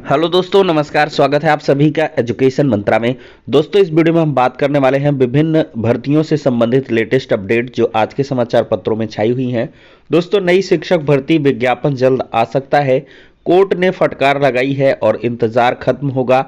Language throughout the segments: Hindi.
हेलो दोस्तों, नमस्कार। स्वागत है आप सभी का एजुकेशन मंत्रा में। दोस्तों, इस वीडियो में हम बात करने वाले हैं विभिन्न भर्तियों से संबंधित लेटेस्ट अपडेट जो आज के समाचार पत्रों में छाई हुई हैं। दोस्तों, नई शिक्षक भर्ती विज्ञापन जल्द आ सकता है। कोर्ट ने फटकार लगाई है और इंतजार खत्म होगा।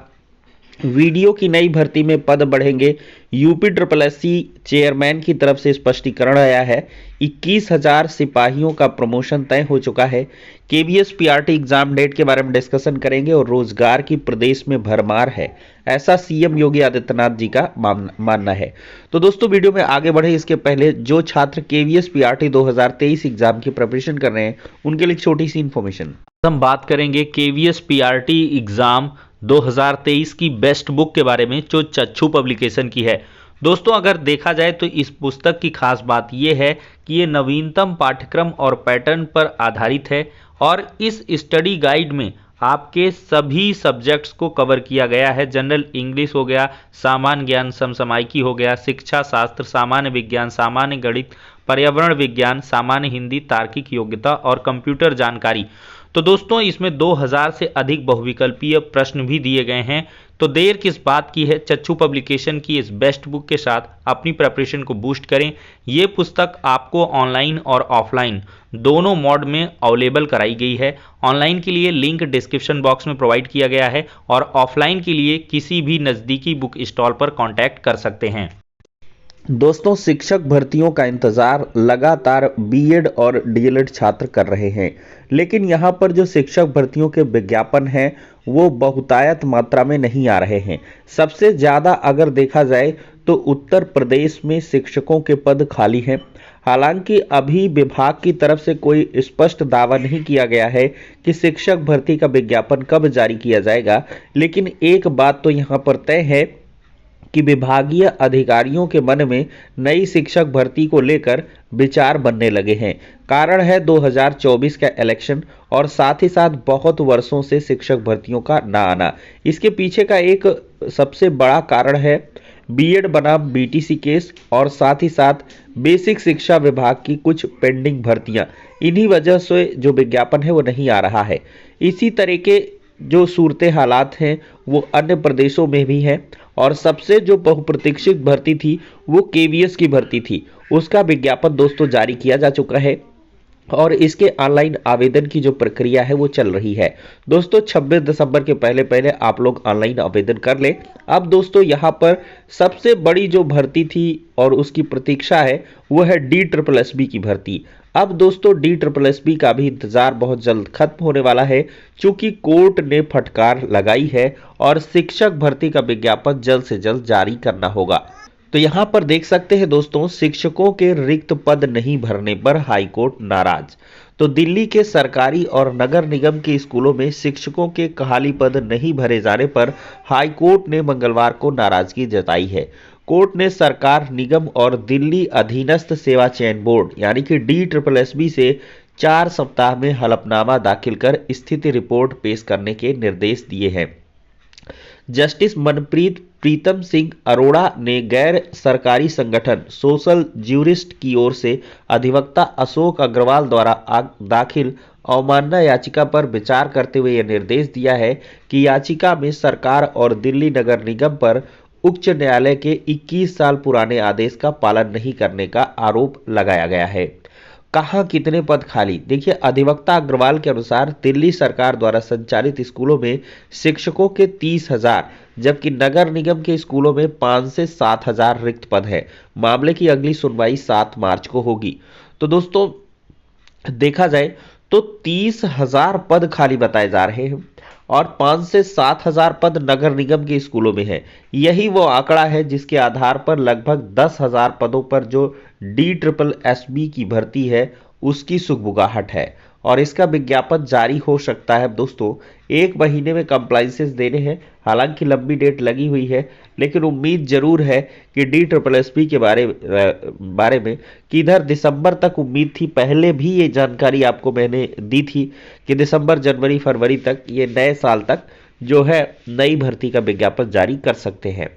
वीडियो की नई भर्ती में पद बढ़ेंगे। यूपी ट्रिपल एससी चेयरमैन की तरफ से स्पष्टीकरण आया है। 21,000 सिपाहियों का प्रमोशन तय हो चुका है। केवीएस पीआरटी एग्जाम डेट के बारे में डिस्कशन करेंगे और रोजगार की प्रदेश में भरमार है, ऐसा सीएम योगी आदित्यनाथ जी का मानना है। तो दोस्तों, वीडियो में आगे बढ़े इसके पहले जो छात्र केवीएस पीआरटी 2023 एग्जाम की प्रिपरेशन कर रहे हैं उनके लिए छोटी सी इंफॉर्मेशन। हम बात करेंगे केवीएस पीआरटी एग्जाम 2023 की बेस्ट बुक के बारे में जो चक्षु पब्लिकेशन की है। दोस्तों, अगर देखा जाए तो इस पुस्तक की खास बात यह है कि ये नवीनतम पाठ्यक्रम और पैटर्न पर आधारित है और इस स्टडी गाइड में आपके सभी सब्जेक्ट्स को कवर किया गया है। जनरल इंग्लिश हो गया, सामान्य ज्ञान, समसामयिकी हो गया, शिक्षा शास्त्र, सामान्य विज्ञान, सामान्य गणित, पर्यावरण विज्ञान, सामान्य हिंदी, तार्किक योग्यता और कंप्यूटर जानकारी। तो दोस्तों, इसमें 2000 से अधिक बहुविकल्पीय प्रश्न भी दिए गए हैं। तो देर किस बात की है, चक्षु पब्लिकेशन की इस बेस्ट बुक के साथ अपनी प्रिपरेशन को बूस्ट करें। ये पुस्तक आपको ऑनलाइन और ऑफलाइन दोनों मोड में अवेलेबल कराई गई है। ऑनलाइन के लिए लिंक डिस्क्रिप्शन बॉक्स में प्रोवाइड किया गया है और ऑफलाइन के लिए किसी भी नज़दीकी बुक स्टॉल पर कॉन्टैक्ट कर सकते हैं। दोस्तों, शिक्षक भर्तियों का इंतजार लगातार बीएड और डीएलएड छात्र कर रहे हैं, लेकिन यहां पर जो शिक्षक भर्तियों के विज्ञापन हैं वो बहुतायत मात्रा में नहीं आ रहे हैं। सबसे ज़्यादा अगर देखा जाए तो उत्तर प्रदेश में शिक्षकों के पद खाली हैं। हालांकि अभी विभाग की तरफ से कोई स्पष्ट दावा नहीं किया गया है कि शिक्षक भर्ती का विज्ञापन कब जारी किया जाएगा, लेकिन एक बात तो यहां पर तय है कि विभागीय अधिकारियों के मन में नई शिक्षक भर्ती को लेकर विचार बनने लगे हैं। कारण है 2024 का इलेक्शन और साथ ही साथ बहुत वर्षों से शिक्षक भर्तियों का ना आना। इसके पीछे का एक सबसे बड़ा कारण है बीएड बनाम बीटीसी केस और साथ ही साथ बेसिक शिक्षा विभाग की कुछ पेंडिंग भर्तियां। इन्हीं वजह से जो विज्ञापन है वो नहीं आ रहा है। इसी तरह के जो सूरत हालात हैं वो अन्य प्रदेशों में भी हैं और सबसे जो बहुप्रतीक्षित भर्ती थी वो केवीएस की भर्ती थी। उसका विज्ञापन दोस्तों जारी किया जा चुका है और इसके ऑनलाइन आवेदन की जो प्रक्रिया है वो चल रही है। दोस्तों, 26 दिसंबर के पहले पहले आप लोग ऑनलाइन आवेदन कर लें। अब दोस्तों, यहाँ पर सबसे बड़ी जो भर्ती थी और उसकी प्रतीक्षा है वो है DSSB की भर्ती। अब दोस्तों, DSSB का भी इंतजार बहुत जल्द खत्म होने वाला है, चूंकि कोर्ट ने फटकार लगाई है और शिक्षक भर्ती का विज्ञापन जल्द से जल्द जारी करना होगा। तो यहां पर देख सकते हैं दोस्तों, शिक्षकों के रिक्त पद नहीं भरने पर हाईकोर्ट नाराज। तो दिल्ली के सरकारी और नगर निगम के स्कूलों में शिक्षकों के खाली पद नहीं भरे जाने पर हाईकोर्ट ने मंगलवार को नाराजगी जताई है। कोर्ट ने सरकार, निगम और दिल्ली अधीनस्थ सेवा चयन बोर्ड यानी कि DSSB से 4 सप्ताह में हलफनामा दाखिल कर स्थिति रिपोर्ट पेश करने के निर्देश दिए हैं। जस्टिस मनप्रीत प्रीतम सिंह अरोड़ा ने गैर सरकारी संगठन सोशल ज्यूरिस्ट की ओर से अधिवक्ता अशोक अग्रवाल द्वारा दाखिल अवमानना याचिका पर विचार करते हुए यह निर्देश दिया है कि याचिका में सरकार और दिल्ली नगर निगम पर उच्च न्यायालय के 21 साल पुराने आदेश का पालन नहीं करने का आरोप लगाया गया है। कहाँ कितने पद खाली? देखिए, अधिवक्ता अग्रवाल के अनुसार दिल्ली सरकार द्वारा संचालित स्कूलों में शिक्षकों के 30,000 जबकि नगर निगम के स्कूलों में 5 से 7,000 रिक्त पद है। मामले की अगली सुनवाई 7 मार्च को होगी। तो दोस्तों, देखा जाए तो 30,000 पद खाली बताए जा रहे हैं और 5 से 7,000 पद नगर निगम के स्कूलों में है। यही वो आंकड़ा है जिसके आधार पर लगभग 10,000 पदों पर जो DSSB की भर्ती है उसकी सुगबुगाहट है और इसका विज्ञापन जारी हो सकता है। दोस्तों, 1 महीने में कंप्लाइंसेस देने हैं। हालांकि लंबी डेट लगी हुई है, लेकिन उम्मीद जरूर है कि DSSB के बारे में कि इधर दिसंबर तक उम्मीद थी। पहले भी ये जानकारी आपको मैंने दी थी कि दिसंबर, जनवरी, फरवरी तक ये नए साल तक जो है नई भर्ती का विज्ञापन जारी कर सकते हैं।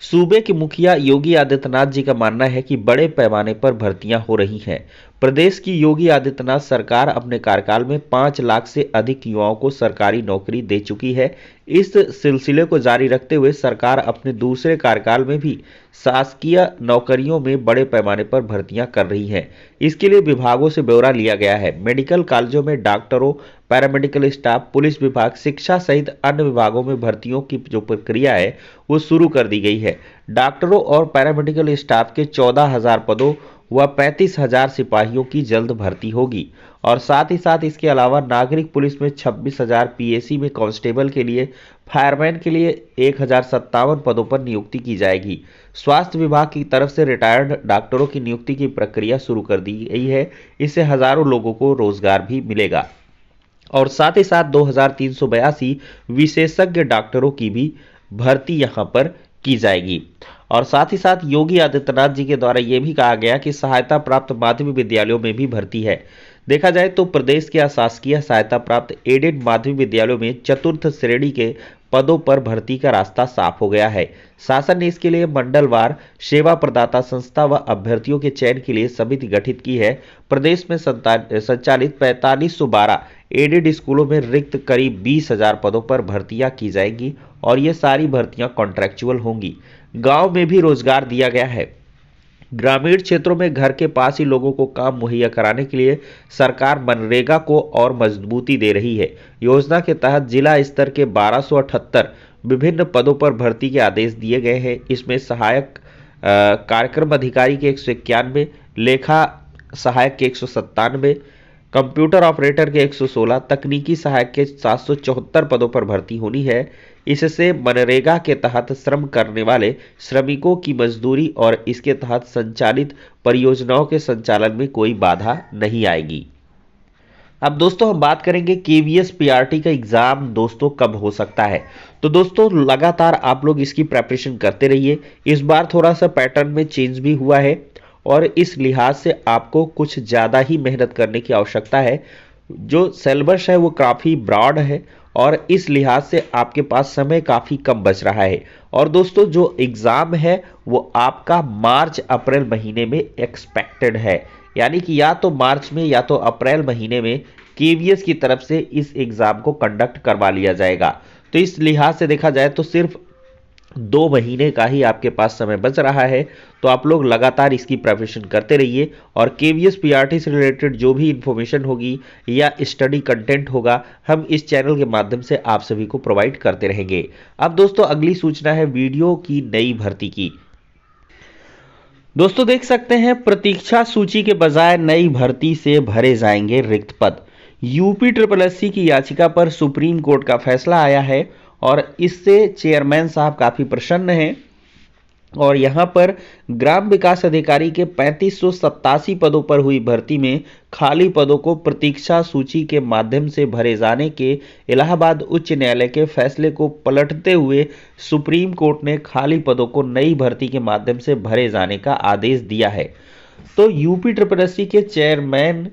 सूबे के मुखिया योगी आदित्यनाथ जी का मानना है कि बड़े पैमाने पर भर्तियां हो रही हैं। प्रदेश की योगी आदित्यनाथ सरकार अपने कार्यकाल में 5 लाख से अधिक युवाओं को सरकारी नौकरी दे चुकी है। इस सिलसिले को जारी रखते हुए सरकार अपने दूसरे कार्यकाल में भी शासकीय नौकरियों में बड़े पैमाने पर भर्तियां कर रही है। इसके लिए विभागों से ब्यौरा लिया गया है। मेडिकल कॉलेजों में डॉक्टरों, पैरामेडिकल स्टाफ, पुलिस विभाग, शिक्षा सहित अन्य विभागों में भर्तियों की जो प्रक्रिया है वो शुरू कर दी गई है। डॉक्टरों और पैरामेडिकल स्टाफ के 14,000 पदों व 35,000 सिपाहियों की जल्द भर्ती होगी और साथ ही साथ इसके अलावा नागरिक पुलिस में 26,000, पीएसी में कांस्टेबल के लिए, फायरमैन के लिए 1,057 पदों पर नियुक्ति की जाएगी। स्वास्थ्य विभाग की तरफ से रिटायर्ड डॉक्टरों की नियुक्ति की प्रक्रिया शुरू कर दी गई है। इससे हजारों लोगों को रोजगार भी मिलेगा और साथ ही साथ 2,382 विशेषज्ञ डॉक्टरों की भी भर्ती यहां पर की जाएगी। और साथ ही साथ योगी आदित्यनाथ जी के द्वारा यह भी कहा गया कि सहायता प्राप्त माध्यमिक विद्यालयों में भी भर्ती है। देखा जाए तो प्रदेश के अशासकीय सहायता प्राप्त एडेड माध्यमिक विद्यालयों में चतुर्थ श्रेणी के पदों पर भर्ती का रास्ता साफ हो गया है। शासन ने इसके लिए मंडलवार सेवा प्रदाता संस्था व अभ्यर्थियों के चयन के लिए समिति गठित की है। प्रदेश में संचालित 4512 एडेड स्कूलों में रिक्त करीब 20,000 पदों पर भर्तियां की जाएंगी और ये सारी भर्तियां कॉन्ट्रेक्चुअल होंगी। गांव में भी रोजगार दिया गया है। ग्रामीण क्षेत्रों में घर के पास ही लोगों को काम मुहैया कराने के लिए सरकार मनरेगा को और मजबूती दे रही है। योजना के तहत जिला स्तर के 1278 विभिन्न पदों पर भर्ती के आदेश दिए गए हैं। इसमें सहायक कार्यक्रम अधिकारी के 191, लेखा सहायक के 197, कंप्यूटर ऑपरेटर के 116, तकनीकी सहायक के 774 पदों पर भर्ती होनी है। इससे मनरेगा के तहत श्रम करने वाले श्रमिकों की मजदूरी और इसके तहत संचालित परियोजनाओं के संचालन में कोई बाधा नहीं आएगी। अब दोस्तों हम बात करेंगे केवीएस पीआरटी का एग्जाम दोस्तों कब हो सकता है। तो दोस्तों लगातार आप लोग इसकी प्रिपरेशन करते रहिए। इस बार थोड़ा सा पैटर्न में चेंज भी हुआ है और इस लिहाज से आपको कुछ ज़्यादा ही मेहनत करने की आवश्यकता है। जो सिलेबस है वो काफ़ी ब्रॉड है और इस लिहाज से आपके पास समय काफ़ी कम बच रहा है। और दोस्तों जो एग्ज़ाम है वो आपका मार्च अप्रैल महीने में एक्सपेक्टेड है, यानी कि या तो मार्च में या तो अप्रैल महीने में केवीएस की तरफ से इस एग्ज़ाम को कंडक्ट करवा लिया जाएगा। तो इस लिहाज से देखा जाए तो सिर्फ 2 महीने का ही आपके पास समय बच रहा है। तो आप लोग लगातार इसकी प्रिपरेशन करते रहिए और केवीएस पीआरटी से रिलेटेड जो भी इंफॉर्मेशन होगी या स्टडी कंटेंट होगा हम इस चैनल के माध्यम से आप सभी को प्रोवाइड करते रहेंगे। अब दोस्तों अगली सूचना है वीडियो की नई भर्ती की। दोस्तों देख सकते हैं प्रतीक्षा सूची के बजाय नई भर्ती से भरे जाएंगे रिक्त पद। यूपी SSSC की याचिका पर सुप्रीम कोर्ट का फैसला आया है और इससे चेयरमैन साहब काफी प्रसन्न हैं और यहां पर ग्राम विकास अधिकारी के 3587 पदों पर हुई भर्ती में खाली पदों को प्रतीक्षा सूची के माध्यम से भरे जाने के इलाहाबाद उच्च न्यायालय के फैसले को पलटते हुए सुप्रीम कोर्ट ने खाली पदों को नई भर्ती के माध्यम से भरे जाने का आदेश दिया है। तो यूपी SSSC के चेयरमैन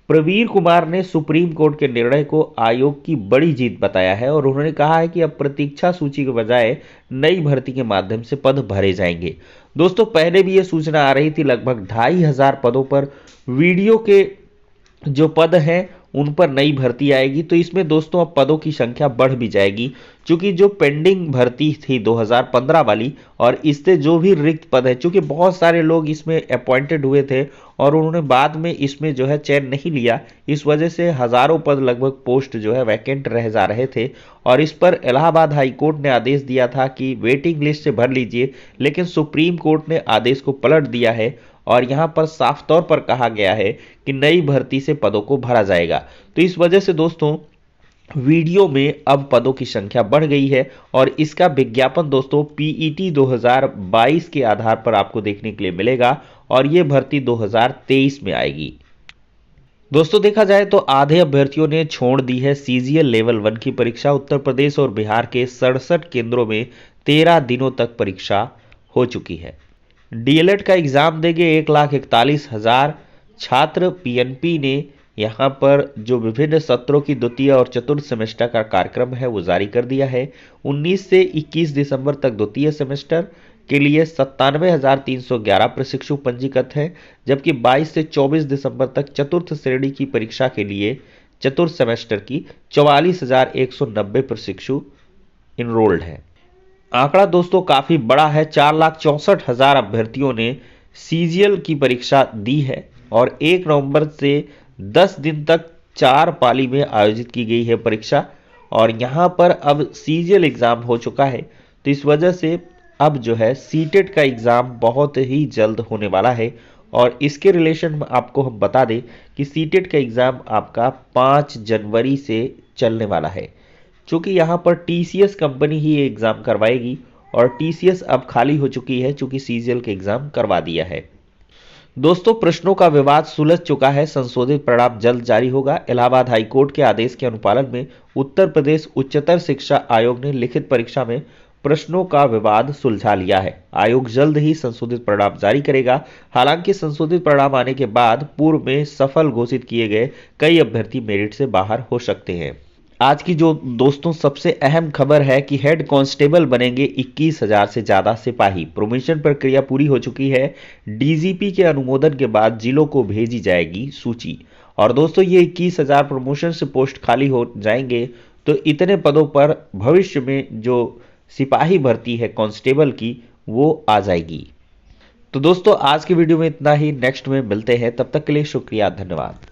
प्रवीर कुमार ने सुप्रीम कोर्ट के निर्णय को आयोग की बड़ी जीत बताया है और उन्होंने कहा है कि अब प्रतीक्षा सूची के बजाय नई भर्ती के माध्यम से पद भरे जाएंगे। दोस्तों पहले भी यह सूचना आ रही थी लगभग 2,500 पदों पर वीडियो के जो पद हैं उन पर नई भर्ती आएगी। तो इसमें दोस्तों अब पदों की संख्या बढ़ भी जाएगी क्योंकि जो पेंडिंग भर्ती थी 2015 वाली और इससे जो भी रिक्त पद है, चूंकि बहुत सारे लोग इसमें अपॉइंटेड हुए थे और उन्होंने बाद में इसमें जो है चयन नहीं लिया, इस वजह से हजारों पद लगभग पोस्ट जो है वैकेंट रह जा रहे थे और इस पर इलाहाबाद हाई कोर्ट ने आदेश दिया था कि वेटिंग लिस्ट से भर लीजिए, लेकिन सुप्रीम कोर्ट ने आदेश को पलट दिया है और यहां पर साफ तौर पर कहा गया है कि नई भर्ती से पदों को भरा जाएगा। तो इस वजह से दोस्तों वीडियो में अब पदों की संख्या बढ़ गई है और इसका विज्ञापन दोस्तों पीईटी 2022 के आधार पर आपको देखने के लिए मिलेगा और यह भर्ती 2023 में आएगी। दोस्तों देखा जाए तो आधे अभ्यर्थियों ने छोड़ दी है सीजीएल लेवल 1 की परीक्षा। उत्तर प्रदेश और बिहार के 67 केंद्रों में 13 दिनों तक परीक्षा हो चुकी है। डीएलएड का एग्जाम देंगे 1,41,000 छात्र। पीएनपी ने यहाँ पर जो विभिन्न सत्रों की द्वितीय और चतुर्थ सेमेस्टर का कार्यक्रम है वो जारी कर दिया है। 19 से 21 दिसंबर तक द्वितीय सेमेस्टर, के लिए 97,311 प्रशिक्षु पंजीकृत हैं, जबकि 22 से 24 दिसंबर तक चतुर्थ श्रेणी की परीक्षा के लिए चतुर्थ सेमेस्टर की 44,190 प्रशिक्षु इनरोल्ड हैं। आंकड़ा दोस्तों काफी बड़ा है। 4,64,000 अभ्यर्थियों ने सीजीएल की परीक्षा दी है और 1 नवंबर से 10 दिन तक 4 पाली में आयोजित की गई है परीक्षा। और यहां पर अब सीजीएल एग्जाम हो चुका है, तो इस वजह से अब जो है सीटेट का एग्जाम बहुत ही जल्द होने वाला है। और इसके रिलेशन में आपको हम बता दें कि सीटेट का एग्जाम आपका 5 जनवरी से चलने वाला है। चूंकि यहाँ पर टीसीएस कंपनी ही एग्जाम करवाएगी और टीसीएस अब खाली हो चुकी है, चूंकि सीजीएल के एग्जाम करवा दिया है। दोस्तों, प्रश्नों का विवाद सुलझ चुका है। संशोधित परिणाम जल्द जारी होगा। इलाहाबाद हाईकोर्ट के आदेश के अनुपालन में उत्तर प्रदेश उच्चतर शिक्षा आयोग ने लिखित परीक्षा में प्रश्नों का विवाद सुलझा लिया है। आयोग जल्द ही संशोधित परिणाम जारी करेगा। हालांकि संशोधित परिणाम आने के बाद पूर्व में सफल घोषित किए गए कई अभ्यर्थी मेरिट से बाहर हो सकते हैं। आज की जो दोस्तों सबसे अहम खबर है कि हेड कांस्टेबल बनेंगे 21,000 से ज्यादा सिपाही। प्रोमोशन प्रक्रिया पूरी हो चुकी है। डीजीपी के अनुमोदन के बाद जिलों को भेजी जाएगी सूची। और दोस्तों ये 21,000 प्रमोशन से पोस्ट खाली हो जाएंगे, तो इतने पदों पर भविष्य में जो सिपाही भर्ती है कांस्टेबल की, वो आ जाएगी। तो दोस्तों आज की वीडियो में इतना ही। नेक्स्ट में मिलते हैं, तब तक के लिए शुक्रिया, धन्यवाद।